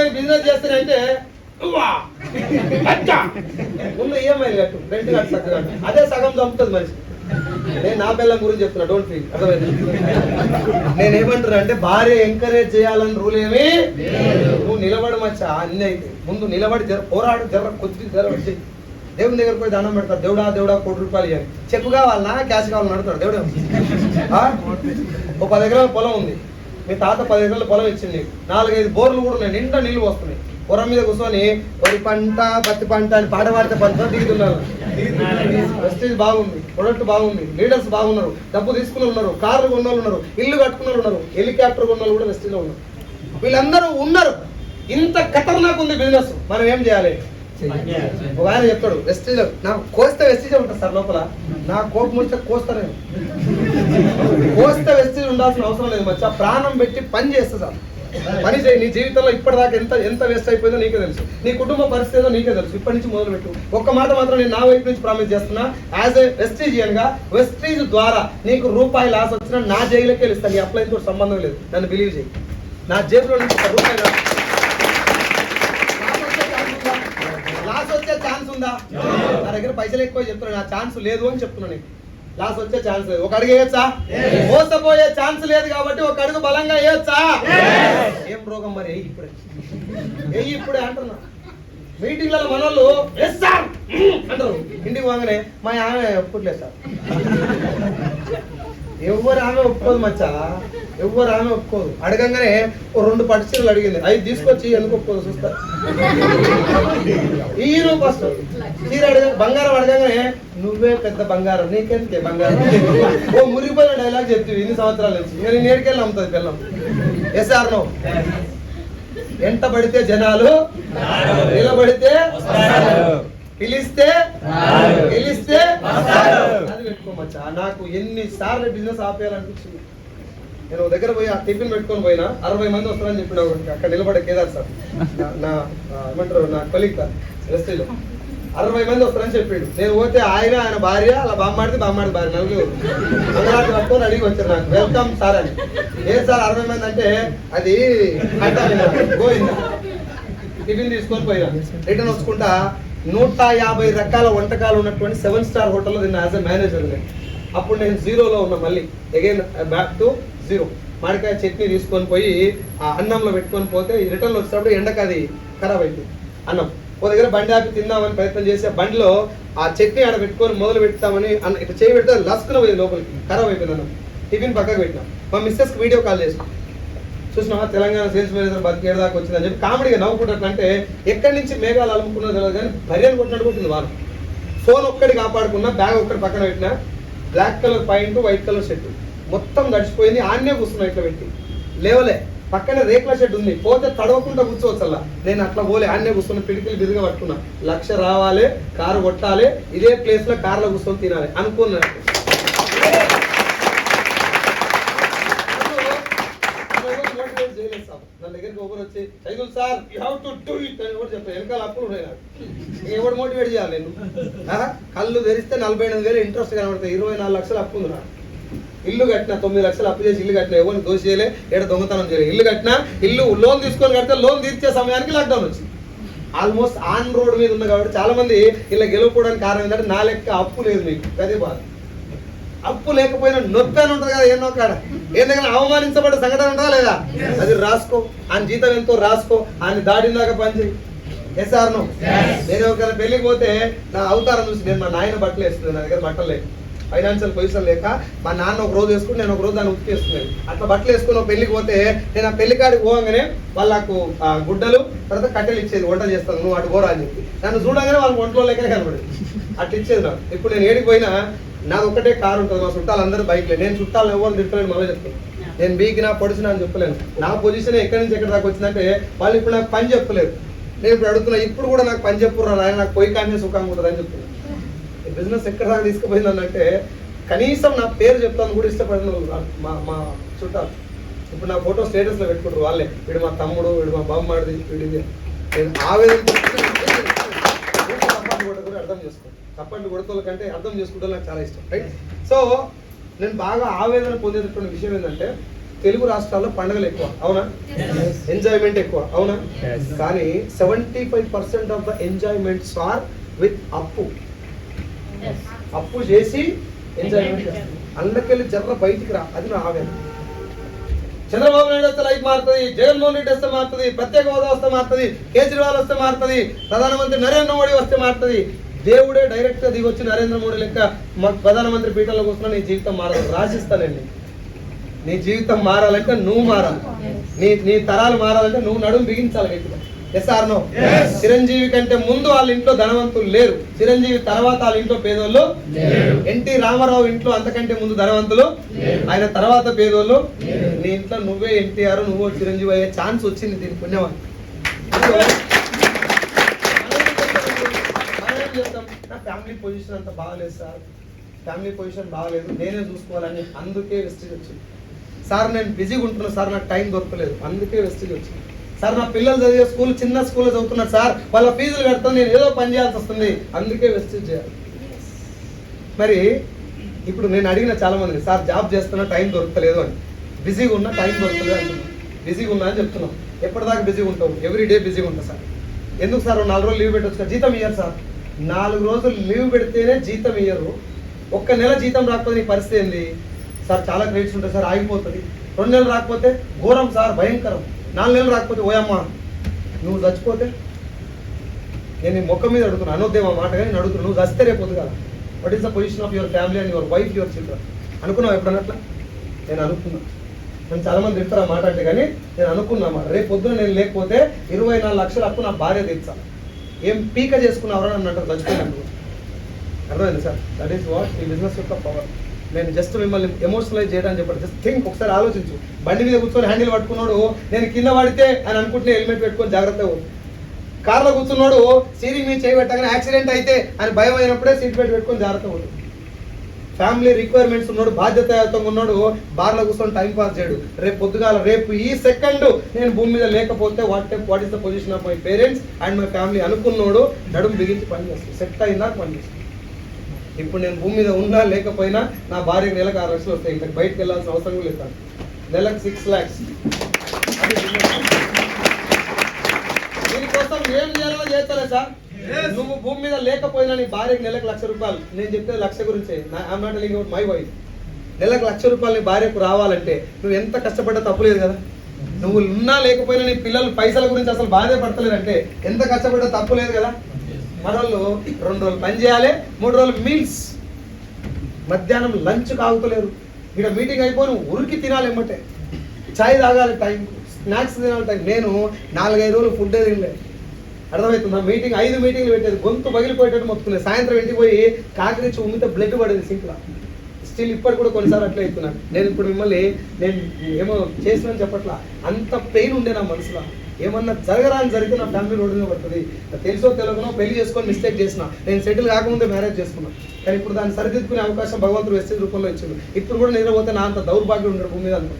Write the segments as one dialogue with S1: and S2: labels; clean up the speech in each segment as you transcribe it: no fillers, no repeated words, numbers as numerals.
S1: నేను బిజినెస్ చేస్తానంటే ముందు ఈఎంఐ కట్టు, రెంట్ కట్టు చక్కగా, అదే సగం చంపుతుంది మనిషి. నేను నా పిల్లల గురించి చెప్తున్నా, డోంట్ ఫీల్. అర్థమైంది? నేనేమంటున్నా అంటే భార్య ఎంకరేజ్ చేయాలని రూల్ ఏమి. నువ్వు నిలబడి మచ్చా అన్ని అయితే ముందు నిలబడి పోరాడు, కొద్ది వచ్చి దేవుని దగ్గర పోయి దండం పెడతారు. దేవుడా దేవుడా ₹1 కోటి ఇవ్వాలి, చెక్ కావాలన్నా క్యాష్ కావాలని అడుగుతాడు. దేవుడే ఓ 10 ఎకరాల పొలం ఉంది, మీ తాత 10 ఎకరాల పొలం ఇచ్చింది, 4-5 బోర్లు కూడా ఉన్నాయి, నిండా నీళ్ళు వస్తున్నాయి. పొరం మీద కూర్చొని వరి పంట పత్తి పంట అని పాట పాడితే పంట దిగుతున్నారు. వెస్టేజ్ బాగుంది, ప్రొడక్ట్ బాగుంది, లీడర్స్ బాగున్నారు, డబ్బు తీసుకున్న ఉన్నారు, కార్లు కొన్న వాళ్ళు ఉన్నారు, ఇల్లు కట్టుకున్న ఉన్నారు, హెలికాప్టర్ కొన్న వాళ్ళు కూడా వెస్టేజ్లో ఉన్నారు. వీళ్ళందరూ ఉన్నారు. ఇంత ఖతర్నాక్ ఉంది బిజినెస్. మనం ఏం చేయాలి? ఒక ఆయన చెప్తాడు, వెస్టేజ్ నాకు కోస్తే వెస్టేజ్ ఉంటుంది సార్ లోపల, నా కోపం వస్తే కోస్తాను, కోస్తే వెస్టేజ్ ఉండాల్సిన అవసరం లేదు మచ్చా. ప్రాణం పెట్టి పని చేస్తా సార్, పని చేయి. నీ జీవితంలో ఇప్పటిదాకా ఎంత వేస్ట్ అయిపోయిందో నీకే తెలుసు, నీ కుటుంబ పరిస్థితి ఏదో నీకే తెలుసు. ఇప్పటి నుంచి మొదలు పెట్టు. ఒక్క మాట మాత్రం నేను నా వైపు నుంచి ప్రామిస్ చేస్తున్నా, యాజ్ ఏ వెస్టీజియన్ గా వెస్టీజ్ ద్వారా నీకు రూపాయి లాస్ వచ్చినా నా జైలుకి వెళ్ళిస్తాను. నీ అప్లై తో సంబంధం లేదు, నన్ను బిలీవ్ చేయి. నా జేబులో నుంచి ₹1 లాస్ వచ్చే ఛాన్స్ ఉందా? నా దగ్గర పైసలు ఎక్కువ చెప్తున్నా, నా ఛాన్స్ లేదు అని చెప్తున్నా. నీకు లాస్ వచ్చే ఛాన్స్ లేదు. ఒక అడుగు వేయచ్చా? మోసపోయే ఛాన్స్ లేదు కాబట్టి ఒక అడుగు బలంగా వేయచ్చా? ఏం రోగం మరి? ఇప్పుడే అంటున్నా. మీటింగ్లలో మనోళ్ళు అంటారు, ఇంటికి పోగానే మా ఆమె ఒప్పుకోలేదు సార్. ఎవరు ఆమె ఒప్పుకోదు మచ్చా, ఎవరు ఆమె ఒప్పుకోదు. అడగంగానే ఓ 2 పట్టు చీరలు అడిగింది, 5 తీసుకొచ్చి ఎందుకు ఒప్పుకోదు చూస్తా. హీరో ఫస్ట్ చీర బంగారం అడగంగానే నువ్వే పెద్ద బంగారం, నీకెందుకే బంగారం. ఓ మురిగిపోయిన డైలాగ్ చెప్తావు ఇన్ని సంవత్సరాల నుంచి. నేను నేడికెళ్ళి అమ్ముతుంది పిల్లం. ఎస్ఆర్ నో? ఎంట పడితే జనాలు, నిలబడితే పిలిస్తే గెలిస్తే అది పెట్టుకోమచ్చా. నాకు ఎన్నిసార్లు బిజినెస్ ఆపేయాలనిపించింది. నేను ఒక దగ్గర పోయి ఆ టిఫిన్ పెట్టుకొని పోయినా 60 మంది వస్తారని చెప్పిన అక్కడ నిలబడే కేదార్ సార్, నా ఏమంటారు నా కొలీగ్ వెస్టీలో 60 మంది వస్తారని చెప్పిండు. నేను పోతే ఆయన భార్య అలా బామ్మాడితే భార్య నలుగురు అందరూ పట్టుకొని అడిగి వచ్చారు నాకు, వెల్కమ్ సార్ అని. ఏ సార్ 60 మంది అంటే అది పోయిందా. టిఫిన్ తీసుకొని పోయినా, రిటర్న్ వచ్చుకుంటా 150 రకాల వంటకాలు ఉన్నటువంటి 7 స్టార్ హోటల్లో తిన్న యాజ్ ఎ మేనేజర్. అప్పుడు నేను జీరోలో ఉన్నా, మళ్ళీ అగైన్ బ్యాక్ టు జీరో. మామిడికాయ చట్నీ తీసుకొని పోయి ఆ అన్నంలో పెట్టుకొని పోతే రిటర్న్లో వచ్చేటప్పుడు ఎండకు అది ఖరాబ్ అయిపోయింది అన్నం. ఓ దగ్గర బండి ఆపి తిందామని ప్రయత్నం చేసి బండిలో ఆ చట్నీ ఆడ పెట్టుకొని మొదలు పెడతామని ఇట్లా చేయి పెడితే లస్కున పోయింది లోపలికి, ఖరాబ్ అయిపోయింది అన్నం. టిఫిన్ పక్కకు పెట్టినా, మా మిస్సెస్కి వీడియో కాల్ చేసిన, చూసినా తెలంగాణ సేల్స్ మేనేజర్ బతికేడు దాకా వచ్చిందని చెప్పి కామెడీగా నవ్వుకుంటున్నట్టు. అంటే ఎక్కడి నుంచి మేఘాలు అలుముకున్నది తెలియదు కానీ భర్యను కొట్టినట్టు కొట్టింది వాళ్ళు. ఫోన్ ఒక్కడి కాపాడుకున్నా, బ్యాగ్ ఒక్కడి పక్కన పెట్టినా, black colour point white colour shirt మొత్తం గడిచిపోయింది. ఆన్నే కూర్చున్నా ఇట్లా పెట్టి, లేవలే. పక్కన రేకుల షెడ్ ఉంది, పోతే తడవకుండా కూర్చోవచ్చు అలా. నేను అట్లా పోలే, ఆన్నే కూర్చున్న, పిడికిలు బిరుగా పట్టుకున్నా. 1,00,000 రావాలి, కారు కొట్టాలి, ఇదే ప్లేస్ లో కార్లో కూర్చొని తినాలి అనుకున్నా. నా దగ్గరికి ఒకరు వచ్చి Saidul sir you have to do it అని కూడా చెప్పాను. వెనకాల అప్పులు ఉన్నాయి నాకు, ఎవరు మోటివేట్ చేయాలి నేను? కళ్ళు తెరిస్తే 48,000 ఇంట్రెస్ట్ కనబడతాయి, 24 లక్షలు అప్పు ఉంది నాకు. ఇల్లు కట్టినా 9 లక్షలు అప్పు చేసి ఇల్లు కట్టినా, ఎవరిని దోష చేయలే, ఏడ దొంగతనం చేయలేదు. ఇల్లు కట్టినా, ఇల్లు లోన్ తీసుకొని కడితే లోన్ తీర్చే సమయానికి లాక్డౌన్ వచ్చింది. ఆల్మోస్ట్ ఆన్ రోడ్ మీద ఉంది కాబట్టి చాలా మంది ఇలా గెలుపుకోవడానికి కారణం ఏంటంటే నా లెక్క అప్పు లేదు మీకు, అదే బాధ. అప్పు లేకపోయినా నొప్పి అని ఉంటుంది కదా, ఎన్నో కాడ ఏంటంటే అవమానించబడ్డ సంఘటన ఉంటుందా లేదా? అది రాసుకో, ఆయన జీతం ఎంతో రాసుకో, ఆయన దాటిందాకా పనిచేయి. SR no? నేను ఒక పెళ్లికి పోతే నా అవతారం చూసి నేను మా నాయన బట్టలు వేస్తుంది, నా దగ్గర బట్టలు లేక, ఫైనాన్షియల్ పొజిషన్ లేక మా నాన్న ఒక రోజు వేసుకుని నేను ఒక రోజు దాన్ని ఉత్తి వేసుకున్నాను. అట్లా బట్టలు వేసుకుని ఒక పెళ్లికి పోతే నేను ఆ పెళ్లి కాడికి పోగానే వాళ్ళకు గుడ్డలు తర్వాత కట్టెలు ఇచ్చేది, వంట చేస్తాను నువ్వు అటు పోరా అని చెప్పి. నన్ను చూడగానే వాళ్ళకి వంటలో లేకనే కనబడేది, అట్లా ఇచ్చేది నాకు. ఇప్పుడు నేను ఏడికి పోయినా నాది ఒకటే కారు ఉంటుంది, మా చుట్టాలు అందరూ బైక్లే. నేను చుట్టాలు ఎవరు తింటలేను, మళ్ళీ చెప్తాను. నేను బీకినా పొడిచినా అని చెప్పలేను. నా పొజిషన్ ఎక్కడి నుంచి ఎక్కడి దాకా వచ్చిందంటే వాళ్ళు ఇప్పుడు నాకు పని చెప్పలేదు. నేను ఇప్పుడు అడుగుతున్నా, ఇప్పుడు కూడా నాకు పని చెప్పురా ఆయన, నాకు పోయి కానీ సుఖంగా ఉంటుంది అని చెప్తున్నా. బిజినెస్ ఎక్కడ దాకా తీసుకుపోయిందనంటే కనీసం నా పేరు చెప్తాను కూడా ఇష్టపడిన మా చుట్టాలు. ఇప్పుడు నా ఫోటో స్టేటస్లో పెట్టుకుంటారు వాళ్ళే, వీడు మా తమ్ముడు, వీడు మా బామ్మడిది, వీడిది. నేను ఆవేదన కూడా అర్థం చేసుకోండి. తప్పండి కొడుకోల కంటే అర్థం చేసుకుంటే నాకు చాలా ఇష్టం, రైట్? సో నేను బాగా ఆవేదన పొందేటటువంటి విషయం ఏంటంటే తెలుగు రాష్ట్రాల్లో పండుగలు ఎక్కువ, అవునా? ఎంజాయ్మెంట్ ఎక్కువ, అవునా? కానీ 75% of the enjoyments are with అప్పు చేసి ఎంజాయ్మెంట్. అందుకెళ్ళి జర్ర బయటికి రా, అది నా ఆవేదన. చంద్రబాబు నాయుడు వస్తే లైఫ్ మారుతుంది, జగన్మోహన్ రెడ్డి వస్తే మారుతుంది, ప్రత్యేక హోదా వస్తే మారుతుంది, కేజ్రీవాల్ వస్తే మారుతుంది, ప్రధానమంత్రి నరేంద్ర మోడీ వస్తే మారుతుంది. దేవుడే డైరెక్ట్ గా దిగొచ్చి నరేంద్ర మోడీ లెక్క మాకు ప్రధానమంత్రి పీఠంలో కూర్చున్నా నీ జీవితం మారదు, రాసిస్తానండి. నీ జీవితం మారాలంటే నువ్వు మారాలి, నీ తరాలు మారాలంటే నువ్వు నడుము బిగించాలి గట్టిగా. Yes or no? చిరంజీవి కంటే ముందు వాళ్ళ ఇంట్లో ధనవంతులు లేరు, చిరంజీవి తర్వాత వాళ్ళ ఇంట్లో పేదోళ్ళు. ఎన్టీ రామారావు ఇంట్లో అంతకంటే ముందు ధనవంతులు, ఆయన తర్వాత పేదోళ్ళు. నీ ఇంట్లో నువ్వే ఎన్టీఆర్, నువ్వు చిరంజీవి అయ్యే ఛాన్స్ వచ్చింది, దీని పుణ్యమని. నా ఫ్యామిలీ పొజిషన్ అంత బాగలేదు సార్, ఫ్యామిలీ పొజిషన్ బాగలేదు, నేనే చూసుకోవాలని, అందుకే వెస్టేజ్ వచ్చింది. సార్ నేను బిజీగా ఉంటున్నా సార్, నాకు టైం దొరకలేదు, అందుకే వెస్టేజ్ వచ్చింది. సార్ నా పిల్లలు చదివే స్కూల్ చిన్న స్కూల్లో చదువుతున్నారు సార్, వాళ్ళ ఫీజులు కడతాను, నేను ఏదో పని చేయాల్సి వస్తుంది, అందుకే వెస్టేజ్ చేయాలి. మరి ఇప్పుడు నేను అడిగిన చాలా మందిని, సార్ జాబ్ చేస్తున్నా టైం దొరకలేదు అని, బిజీగా ఉన్నా టైం దొరకలేదు అంటున్నాను. బిజీగా ఉన్నా అని చెప్తున్నాం. ఎప్పటిదాకా బిజీగా ఉంటావు? ఎవ్రీ డే బిజీగా ఉంటా సార్. ఎందుకు సార్ 4 రోజులు లీవ్ పెట్టవచ్చు కదా, జీతం ఇయ్యరు సార్. 4 రోజులు లీవ్ పెడితేనే జీతం ఇయ్యరు. ఒక్క నెల జీతం రాకపోతే నీ పరిస్థితి ఏంది సార్? చాలా క్రెడిట్స్ ఉంటాయి సార్, ఆగిపోతుంది. 2 నెలలు రాకపోతే ఘోరం సార్, భయంకరం. 4 నెలలు రాకపోతే ఓయమ్మా నువ్వు చచ్చిపోతే, నేను నీ ముఖం మీద అడుగుతున్నా, అనొద్దేమో మాట, కానీ నేను అడుగుతున్నా, నువ్వు చస్తే రేపు కదా, what is the position of your family and your wife, your children? అనుకున్నావు ఎప్పుడన్నట్లా? నేను అనుకున్నా. నేను చాలా మంది తిడతారు ఆ మాట అంటే, కానీ నేను అనుకున్నా మాట, రేపు పొద్దున నేను లేకపోతే 24 లక్షల అప్పు నా భార్య తెచ్చా, ఏం పీక చేసుకున్నావరా నన్ను అంటారు చచ్చిపోయినట్టు. అర్థమైంది సార్? దట్ ఈస్ వాట్ ఈ బిజినెస్ యొక్క పవర్. నేను జస్ట్ మిమ్మల్ని ఎమోషనలైజ్ చేయడానికి చెప్పండి. జస్ట్ థింక్, ఒకసారి ఆలోచించు. బండి మీద కూర్చొని హ్యాండిల్ పట్టుకున్నాడు, నేను కింద పడితే అని అనుకుంటే హెల్మెట్ పెట్టుకొని జాగ్రత్తగా. కార్లో కూర్చున్నాడు, సీరింగ్ మీద చేయి పెట్టగానే యాక్సిడెంట్ అయితే అని భయం అయినప్పుడే సీట్ బెల్ట్ పెట్టుకొని జాగ్రత్తగా ఉంటుంది. ఫ్యామిలీ రిక్వైర్మెంట్స్ ఉన్నాడు, బాధ్యతాయుతంగా ఉన్నాడు, బార్లో కూర్చొని టైం పాస్ చేయడు. రేపు పొద్దుగాల, రేపు ఈ సెకండ్ నేను భూమి మీద లేకపోతే what is the position of my parents and my family అనుకున్నాడు, నడుము బిగించి పని చేస్తాడు, సెట్ అయిందా పని చేస్తాడు. ఇప్పుడు నేను భూమి మీద ఉన్నా లేకపోయినా నా భార్యకు నెలకు 6 లక్షలు వస్తాయి, ఇంకా బయటకు వెళ్ళాల్సిన అవసరం కూడా లేదు. నెలకు 6 lakhs. దీనికోసం ఏం చేయాలో చేస్తాలే సార్. నువ్వు భూమి మీద లేకపోయినా నీ భార్యకు నెలకు 1,00,000 రూపాయలు, నేను చెప్పేది 1,00,000 గురించే, I'm not telling about my wife. నెలకు 1,00,000 రూపాయలు నీ భార్యకు రావాలంటే నువ్వు ఎంత కష్టపడ్డా తప్పులేదు కదా. నువ్వు ఉన్నా లేకపోయినా నీ పిల్లలు పైసల గురించి అసలు బాధే పడతలేదంటే ఎంత కష్టపడ్డా తప్పు లేదు కదా. మనోళ్ళు 2 రోజులు పని చేయాలి, 3 రోజులు మీల్స్, మధ్యాహ్నం లంచ్ కాగుతలేరు. ఇక్కడ మీటింగ్ అయిపోయి ఉరికి తినాలి, ఎమ్మటే చాయ్ తాగాలి టైం, స్నాక్స్ తినాలి టైం. నేను 4-5 రోజులు ఫుడ్ తినలేదు. అర్థమవుతుందా? 5 మీటింగ్లు పెట్టేది, గొంతు పగిలిపోయేటట్టు మొత్తుకునేది. సాయంత్రం ఇంటికి పోయి కాకరించి ఉమ్మితే బ్లడ్ పడేది సింక్లో. స్టిల్ ఇప్పటికి కూడా కొన్నిసార్లు అట్లా అవుతున్నాను. నేను ఇప్పుడు మిమ్మల్ని నేను ఏమో చేసినా చెప్పట్లా, అంత పెయిన్ ఉండే నా మనసులో. ఏమన్నా జరగరాని జరిగితే నా ఫ్యామిలీ రోడ్డు మీద పడుతుంది. తెలుసో తెలియకనో పెళ్లి చేసుకొని మిస్టేక్ చేసిన, నేను సెటిల్ కాకముందే మ్యారేజ్ చేసుకున్నాను. కానీ ఇప్పుడు దాన్ని సరిదిద్దుకునే అవకాశం భగవంతుడు వెస్టేజ్ రూపంలో ఇచ్చింది. ఇప్పుడు కూడా నిద్రపోతే నా అంత దౌర్భాగ్యం ఉండడు భూమి మీద అంతా.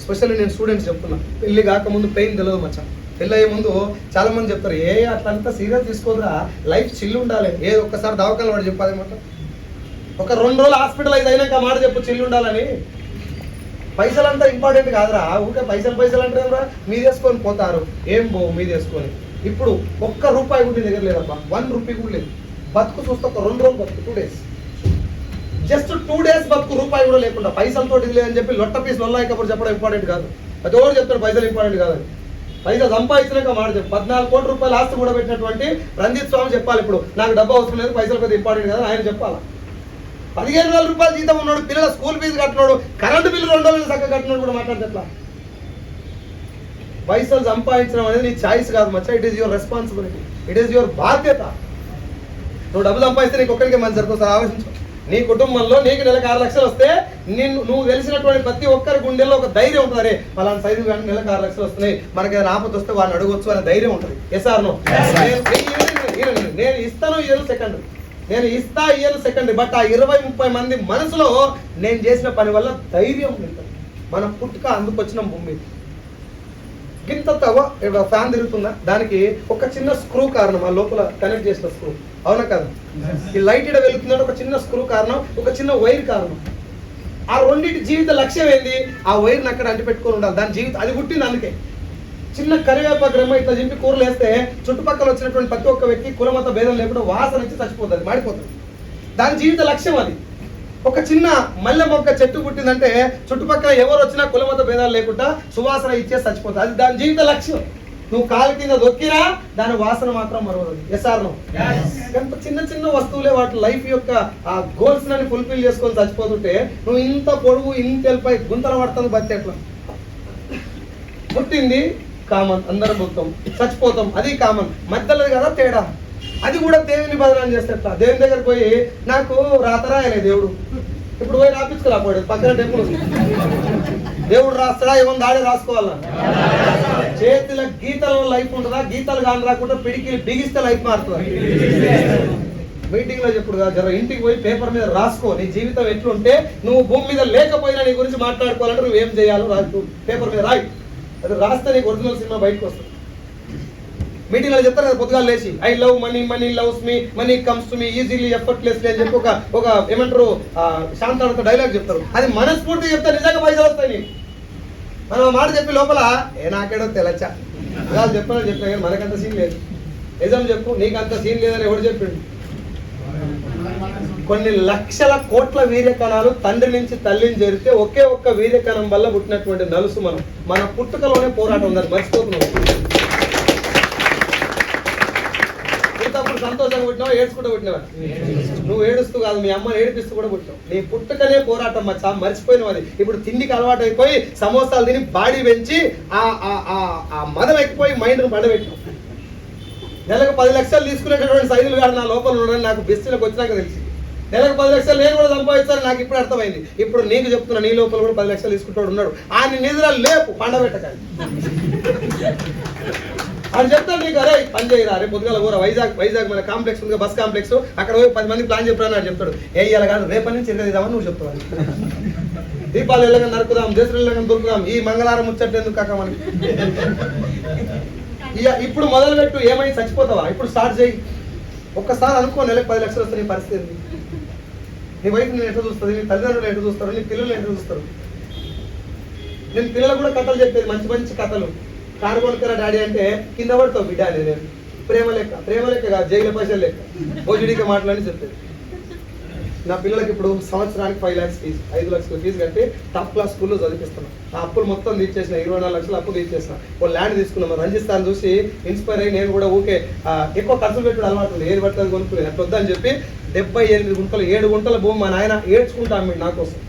S1: స్పెషల్లీ నేను స్టూడెంట్స్ చెప్తున్నా, పెళ్లి కాకముందు పెయిన్ తెలియదు మచ్చా. పెళ్ళి అయ్యే ముందు చాలా మంది చెప్తారు, అట్లంతా సీరియస్ తీసుకోదురా, లైఫ్ చిల్లు ఉండాలి. ఒక్కసారి దవాఖాన వాడు చెప్పాలన్నమాట. ఒక 2 రోజులు హాస్పిటలైజ్ అయినాక మాట చెప్పు చిల్లు ఉండాలని. పైసలంతా ఇంపార్టెంట్ కాదురా, ఊరికే పైసలు అంటే మీరు వేసుకొని పోతారు, ఏం పోవు మీరు వేసుకొని. ఇప్పుడు ₹1 కూడా దగ్గర లేదబ్బా, ₹1 కూడా లేదు. బతుకు చూస్తే ఒక 2 రోజులు బతుకు, 2 days, జస్ట్ 2 days బతుకు, రూపాయి కూడా లేకుండా. పైసలతో ఇది లేదని చెప్పి లొట్ట పీస్ లొల్లాయికప్పుడు చెప్పడం ఇంపార్టెంట్ కాదు. అది ఎవరు చెప్తాడు పైసలు ఇంపార్టెంట్ కాదని. పైసలు సంపాదించినాక మాట చెప్పు. 14 కోట్ల రూపాయలు ఆస్తి కూడా పెట్టినటువంటి రంజిత్ స్వామి చెప్పాలి, ఇప్పుడు నాకు డబ్బు అవసరం లేదు, పైసలు పెద్ద ఇంపార్టెంట్ కాదు ఆయన చెప్పాలి. 15,000 రూపాయలు జీతం ఉన్నాడు, పిల్లల స్కూల్ ఫీజు కట్టినాడు, కరెంటు బిల్లు 2 రోజులు చక్కగా కట్టినాడు కూడా మాట్లాడితే ఎట్లా? పైసలు సంపాదించడం అనేది నీ ఛాయిస్ కాదు మచ్చా, it is your responsibility, it is your బాధ్యత. నువ్వు డబ్బు సంపాదిస్తే నీకు ఒక్కడికే మంచి జరుగుతుంది. ఆలోచించు, నీ కుటుంబంలో నీకు నెలకు 6 లక్షలు వస్తే నువ్వు తెలిసినటువంటి ప్రతి ఒక్కరి గుండెల్లో ఒక ధైర్యం ఉంటుంది, అరే పలానా సైజు కానీ నెలకు 6 లక్షలు వస్తున్నాయి, మనకి ఏదైనా ఆపద వస్తే వాళ్ళని అడగొచ్చు అనే ధైర్యం ఉంటుంది. Yes or no? నేను ఇస్తాను ఇయ్యను సెకండరీ, నేను ఇస్తా ఇయ్యను సెకండరీ, బట్ ఆ 20-30 మంది మనసులో నేను చేసిన పని వల్ల ధైర్యం ఉంటుంది. మన పుట్టుక అందుకొచ్చిన భూమి గింత తవ ఫ్యాన్ తిరుగుతుందా, దానికి ఒక చిన్న స్క్రూ కారణం, ఆ లోపల కనెక్ట్ చేసిన స్క్రూ, అవునా కదా? ఈ లైట్ ఇక్కడ వెళ్తుందంటే ఒక చిన్న స్క్రూ కారణం, ఒక చిన్న వైర్ కారణం. ఆ రెండింటి జీవిత లక్ష్యం ఏంది? ఆ వైర్ని అక్కడ అంటి పెట్టుకొని ఉండాలి. దాని జీవితం అది పుట్టింది అందుకే. చిన్న కరివేపాకు రెమ్మ ఇట్లా చింపి కూరలు వేస్తే చుట్టుపక్కల వచ్చినటువంటి ప్రతి ఒక్క వ్యక్తి కులమత భేదం లేకుండా వాసన వచ్చి చచ్చిపోతుంది, మాడిపోతుంది. దాని జీవిత లక్ష్యం అది. ఒక చిన్న మల్లె మొక్క చెట్టు పుట్టిందంటే చుట్టుపక్కల ఎవరు వచ్చినా కులమత భేదాలు లేకుండా సువాసన ఇచ్చే చచ్చిపోతుంది. అది దాని జీవిత లక్ష్యం. నువ్వు కాలు కింద దొక్కినా దాని వాసన మాత్రం మరవదు. ఎస్ఆర్నో? ఎంత చిన్న చిన్న వస్తువులే వాటి లైఫ్ యొక్క ఆ గోల్స్ ని ఫుల్ఫిల్ చేసుకొని చచ్చిపోతుంటే నువ్వు ఇంత పొడుగు ఇంత వెళ్ళిపోయి గుంతల పడుతుంది బతికేట్లా. పుట్టింది కామన్, అందరం పుట్టాం, చచ్చిపోతాం, అది కామన్. మధ్యలో కదా తేడా. అది కూడా దేవుని బదనాలు చేసేట. దేవుని దగ్గరికి పోయి నాకు రాతరాయలే దేవుడు, ఇప్పుడు పోయి రాపించుకురాపోయాడు, పక్కన టెంపుల్ దేవుడు రాస్తాడా? ఏమన్నా దాడే రాసుకోవాలా? చేతుల గీతల లైఫ్ ఉంటుందా? గీతలు కాని రాకుండా పిడికి బిగిస్తే లైఫ్ మారుతుంది. మీటింగ్ లో చెప్పుడు జర ఇంటికి పోయి పేపర్ మీద రాసుకో. నీ జీవితం ఎట్లుంటే నువ్వు భూమి మీద లేకపోయినా నీ గురించి మాట్లాడుకోవాలంటే నువ్వు ఏం చేయాలో రాదు, పేపర్ మీద రాయి. అది రాస్తే నీకు ఒరిజినల్ సినిమా బయటకు వస్తుంది. మీటింగ్ లో చెప్తారు కదా పొద్దుగాలు లేచి, I love money, money loves me, money comes to me easily effortlessly అని చెప్పి ఒక ఏమంటారు శాంతాలతో డైలాగ్ చెప్తారు. అది మనస్ఫూర్తి చెప్తే నిజంగా పైసలు వస్తాయి నీకు. మనం మాట చెప్పి లోపల నాకేడో తెలచ్చా అలా చెప్పాలని చెప్పా, కానీ మనకంత సీన్ లేదు. నిజం చెప్పు, నీకు అంత సీన్ లేదని ఎవడు చెప్పిండు? కొన్ని లక్షల కోట్ల వీర్యకణాలు తండ్రి నుంచి తల్లిని చేరితే ఒకే ఒక్క వీర్యకణం వల్ల పుట్టినటువంటి నలుసు మనం. మన పుట్టుకలోనే పోరాటం ఉందని మర్చిపోతున్నాం. పుట్టినప్పుడు సంతోషంగా పుట్టినావా, ఏడ్చుకుంటూ పుట్టినావా? నువ్వు ఏడుస్తూ కాదు, మీ అమ్మని ఏడిపిస్తూ కూడా పుట్టినావు. నీ పుట్టుకనే పోరాటం మచ్చా, మర్చిపోయినావు అది. ఇప్పుడు తిండికి అలవాటు అయిపోయి సమోసాలు తిని బాడీ పెంచి ఆ మదం ఎక్కిపోయి మైండ్ను పండబెట్టినావు. నెలకు 10 లక్షలు తీసుకునేటటువంటి సైజులు కాదు నా లోపల ఉన్నాడని నాకు బెస్ట్లకు వచ్చినాక తెలిసి. నెలకు 10 లక్షలు నేను కూడా సంపాదిస్తాను నాకు ఇప్పుడు అర్థమైంది. ఇప్పుడు నీకు చెప్తున్నా, నీ లోపల కూడా 10 లక్షలు తీసుకుంటాడు ఉన్నాడు. ఆయన నిధుల లేపు పండబెట్టకాలి అని చెప్తాను నీకు. అరే పని చేయరా, రేపు పొద్దుగాల ఊర వైజాగ్ మన కాంప్లెక్స్ ఉంది, బస్ కాంప్లెక్స్, అక్కడ పోయి 10 మంది ప్లాన్ చెప్పాను అని చెప్తాడు. ఇలా కాదు, రేపటి నుంచి ఎరగదిద్దామని నువ్వు చెప్తావు. దీపాలు వెళ్ళగా నరుకుదాం, దేశం వెళ్ళగా దొరుకుదాం, ఈ మంగళవారం ముచ్చట్టు ఎందుకు కాక మనకి. ఇప్పుడు మొదలు పెట్టు, ఏమైంది చచ్చిపోతావా? ఇప్పుడు స్టార్ట్ చేయి. ఒక్కసారి అనుకో, నెలకు 10 లక్షలు వస్తే నీ పరిస్థితి. నీ వైఫ్ నేను ఎట్లా చూస్తుంది, నీ తల్లిదండ్రులు ఎట్లా చూస్తారు, నీ పిల్లలు ఎట్లా చూస్తారు. నేను పిల్లలు కూడా కథలు చెప్పేది, మంచి మంచి కథలు. కారు కొనుక్కరా డాడీ అంటే కింద పడతావు బిడ్డ అని. నేను ప్రేమ లెక్క కాదు, జైలు పైసలు లెక్క భోజుడికి మాట్లాడి చెప్పేది. నా పిల్లలకి ఇప్పుడు సంవత్సరానికి 5 lakhs ఫీజు, 5 లక్షల ఫీజు కట్టి టాప్ క్లాస్ స్కూల్లో చదివిస్తున్నాను. ఆ అప్పులు మొత్తం తీర్చేసిన, 24 లక్షలు అప్పు తీర్చేసిన. ఓ ల్యాండ్ తీసుకున్నాం, రంజిస్తాను చూసి ఇన్స్పైర్ అయ్యి నేను కూడా ఊకే ఎక్కువ ఖర్చు పెట్టుడు అలవాటు ఉంది. ఏది పడుతుంది కొనుక్కునేది అట్లా వద్దని చెప్పి 78 గుంటలు 7 గుంటల భూమి మా నాయన ఏడ్చుకుంటా అమ్మిడు నా కోసం.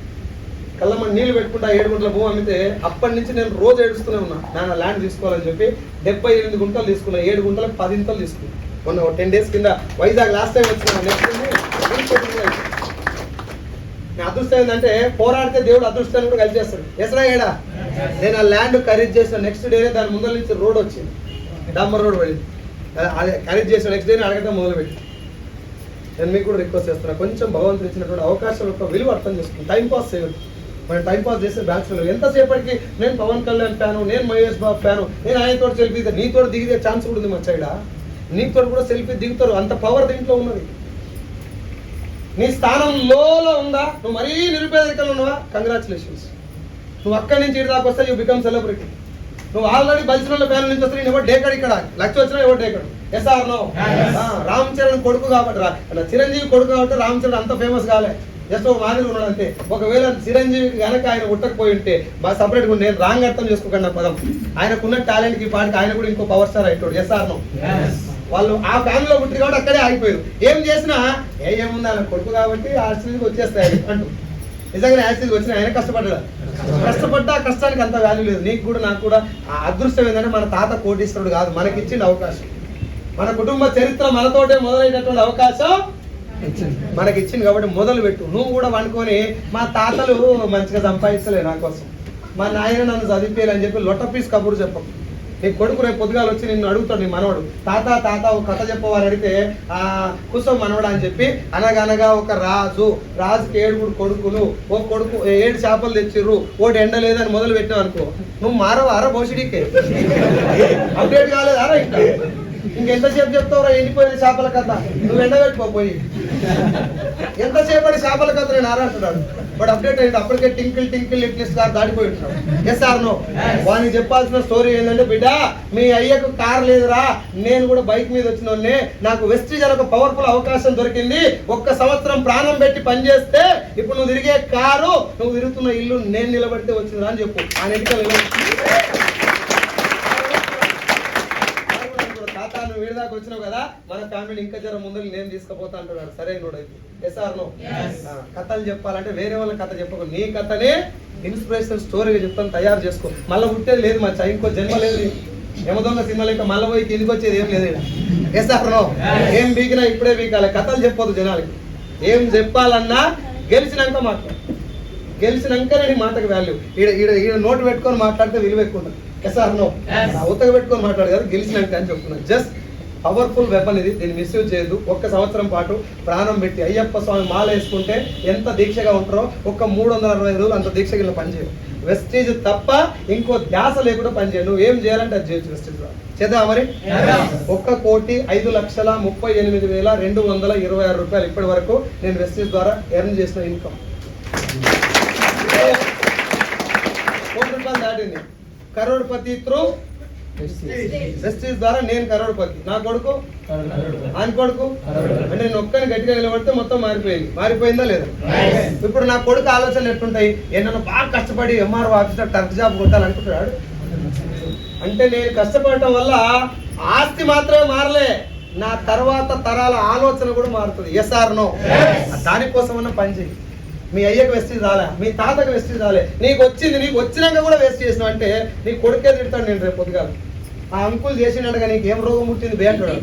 S1: కళ్ళమ్మ నీళ్లు పెట్టుకుంటా 7 గుంటల భూమి అమ్మితే అప్పటి నుంచి నేను రోజు ఏడుస్తూనే ఉన్నా, నాన్న ల్యాండ్ తీసుకోవాలని చెప్పి. 78 గుంటలు తీసుకున్నా, 7 గుంటలకు 10 ఇంతలు తీసుకున్నాను. మొన్న 10 days కింద వైజాగ్ లాస్ట్ టైం వచ్చిన. నా అదృష్టం ఏంటంటే పోరాడితే దేవుడు అదృష్టాన్ని కూడా కలిసేస్తాడు. ఎసరా ఏడా నేను ఆ ల్యాండ్ ఖరీదు చేసిన నెక్స్ట్ డేనే దాని ముందర నుంచి రోడ్ వచ్చింది, డాంబర్ రోడ్ పడింది. అదే ఖరీదు చేసిన నెక్స్ట్ డేనే అడగటం మొదలుపెట్టి. నేను మీకు కూడా రిక్వెస్ట్ చేస్తున్నా, కొంచెం భగవంతుడు ఇచ్చినటువంటి అవకాశాల యొక్క విలువ అర్థం చేసుకుని టైం పాస్ చేయొద్దు. మనం టైం పాస్ చేసే బ్యాచులర్ ఎంతసేపటికి నేను పవన్ కళ్యాణ్ ఫ్యాను, నేను మహేష్ బాబు ఫ్యాను, నేను ఆయనతో సెల్ఫీ నీతో దిగితే ఛాన్స్ కూడా ఉంది మచ్చైడా. నీతో కూడా సెల్ఫీ దిగుతారు, అంత పవర్ దీంట్లో ఉన్నది. నీ స్థానం లోలో ఉందా, నువ్వు మరీ నిరుపేదరికంలో ఉన్నావా, కంగ్రాచులేషన్స్. నువ్వు అక్కడి నుంచి ఇటు దాకా వస్తే యూ బికమ్ సెలబ్రిటీ. నువ్వు ఆల్రెడీ బలిసిన ఫ్యామిలీ నుంచి వస్తే నేను ఎవరు డేకడు, ఇక్కడ లక్ష వచ్చినా ఎవరు డేకడు. ఎస్ఆర్ నో? రామ్ చరణ్ కొడుకు కాబట్టి, చిరంజీవి కొడుకు కాబట్టి రామ్ చరణ్ అంత ఫేమస్ కాలే, జస్ట్ ఒక మాదిరి ఉన్నాడు అంతే. ఒకవేళ చిరంజీవికి కనుక ఆయన ఉట్టకపోయి ఉంటే బాగా సపరేట్గా నేను రాంగ్ అర్థం చేసుకోకండి ఆ పదం. ఆయనకున్న టాలెంట్ కి పాటికి ఆయన కూడా ఇంకో పవర్ స్టార్ అయిపోయాడు. Yes or no? వాళ్ళు ఆ ఫ్యామిలీలో పుట్టి కాబట్టి అక్కడే ఆగిపోయారు. ఏం చేసినా ఏముంది ఆయన కొడుకు కాబట్టి ఆర్సీకి వచ్చేస్తాయి అంటూ. నిజంగానే ఆర్సీకి వచ్చిన ఆయన కష్టపడ్డా ఆ కష్టానికి అంత వాల్యూ లేదు. నీకు కూడా నాకు కూడా ఆ అదృష్టం ఏంటంటే మన తాత కోటీశ్వరుడు కాదు, మనకి ఇచ్చిన అవకాశం. మన కుటుంబ చరిత్ర మనతోటే మొదలైనటువంటి అవకాశం మనకి ఇచ్చింది కాబట్టి మొదలు పెట్టు. నువ్వు కూడా వండుకొని మా తాతలు మంచిగా సంపాదించలే నా కోసం, మా నాయన నన్ను చదివిపోయాలని చెప్పి లొట్టపీస్ కబురు చెప్పకు. నీ కొడుకు రేపు పొద్దుగాలు వచ్చి నిన్ను అడుగుతాడు, నీ మనవడు తాత ఒక కథ చెప్పవాలని అడిగితే కూర్చో మనవడు అని చెప్పి అనగనగా ఒక రాజుకి 7 కొడుకులు, ఓ కొడుకు 7 చేపలు తెచ్చిర్రు, ఓటి ఎండ లేదని మొదలు పెట్టావు అనుకో, నువ్వు మారవారా భవిష్యడికే అప్డేట్ కాలేదారా? ఇంకా ఇంకెంతసేపు చెప్తావురా ఎండిపోయిన చేపల కథ, నువ్వు ఎండబెట్టుకోపోయి ఎంతసేపటి చేపల కథ నేను ఆరంటున్నాడు. బట్ అప్డేట్ అయ్యింది, అప్పటికే టింకిల్ టింకిల్ లిట్నెస్ కార్ దాటిపోయి ఉంటాడు. Yes or no? వానికి చెప్పాల్సిన స్టోరీ ఏంటంటే, బిడ్డ మీ అయ్యకు కార్ లేదురా, నేను కూడా బైక్ మీద వచ్చిన వాళ్ళని, నాకు వెస్టీజ్ అని ఒక పవర్ఫుల్ అవకాశం దొరికింది, 1 సంవత్సరం ప్రాణం పెట్టి పనిచేస్తే ఇప్పుడు నువ్వు తిరిగే కారు, నువ్వు తిరుగుతున్న ఇల్లు నేను నిలబడితే వచ్చిందిరా అని చెప్పు. ఆయన ఎన్నికలు తాత నువ్వు వీడి దాకా వచ్చినావు కదా, మన ఫ్యామిలీ ఇంకా జర ముందుకు నేను తీసుకుపోతా అంటున్నాడు. సరే నోడు అయితే ఎస్ ఆర్ నో? కథలు చెప్పాలంటే వేరే వాళ్ళ కథ చెప్పకు, నీ కథనే ఇన్స్పిరేషనల్ స్టోరీగా చెప్తాను, తయారు చేసుకో. మళ్ళీ పుట్టేది లేదు మచ్చా, ఇంకో జన్మ లేదు. యమదొంగ సినిమాలు ఇంకా మళ్ళీ పోయి కిందికి వచ్చేది ఏం లేదు. Yes or no? ఏం బీకినా ఇప్పుడే బీకాలి, కథలు చెప్పొద్దు జనాలకి. ఏం చెప్పాలన్నా గెలిచినాక మాట్లాడు, గెలిచినాకనే నీ మాటకు వాల్యూ. ఈడ నోటు పెట్టుకొని మాట్లాడితే విలువ ఎక్కువ ఉంటుంది. Yes or no? ఉత్తగా పెట్టుకొని మాట్లాడు కదా, గెలిచినాక అని చెప్తున్నాను. జస్ట్ పవర్ఫుల్ వెపన్ ఇది, దీన్ని మిస్యూజ్ చేయదు. 1 సంవత్సరం పాటు ప్రాణం పెట్టి అయ్యప్ప స్వామి మాల వేసుకుంటే ఎంత దీక్షగా ఉంటారో, 365 రోజులు అంత దీక్షగా ఇలా పనిచేయవు. వెస్టీజ్ తప్ప ఇంకో ధ్యాస లేకుండా పనిచేయను. నువ్వు ఏం చేయాలంటే అది చేయొచ్చు వెస్టీజ్ ద్వారా. చేద్దాం మరి. 1,05,38,226 రూపాయలు ఇప్పటి వరకు నేను వెస్టీజ్ ద్వారా ఎర్న్ చేసిన ఇన్కమ్. 1 కోటి రూపాయలు దాటింది. కరోడ్పతి త్రూ వెస్టీజ్ ద్వారా నేను కరోడ్పతి. నా కొడుకు ఆయన కొడుకు అంటే నేను ఒక్కని గట్టిగా నిలబడితే మొత్తం మారిపోయింది. మారిపోయిందా లేదా? ఇప్పుడు నా కొడుకు ఆలోచనలు ఎట్లుంటాయి, నన్ను బాగా కష్టపడి ఎంఆర్ఓ ఆఫీసర్ టర్క్ జాబ్ కొట్టాలనుకుంటున్నాడు. అంటే నేను కష్టపడటం వల్ల ఆస్తి మాత్రమే మారలే, నా తర్వాత తరాల ఆలోచన కూడా మారుతుంది. Yes or no? దానికోసమన్నా పని చేయి. మీ అయ్యకు వెస్టీజ్ రాలే, మీ తాతకు వెస్టీజ్ రాలే, నీకు వచ్చింది, నీకు వచ్చినాక కూడా వేస్ట్ చేసినావు అంటే నీ కొడుకే తిడతాడు. నేను రేపు పొద్దుగాల ఆ అంకుల్ చేసినట్టుగా నీకు ఏం రోగం పుట్టింది బే అంటాడు.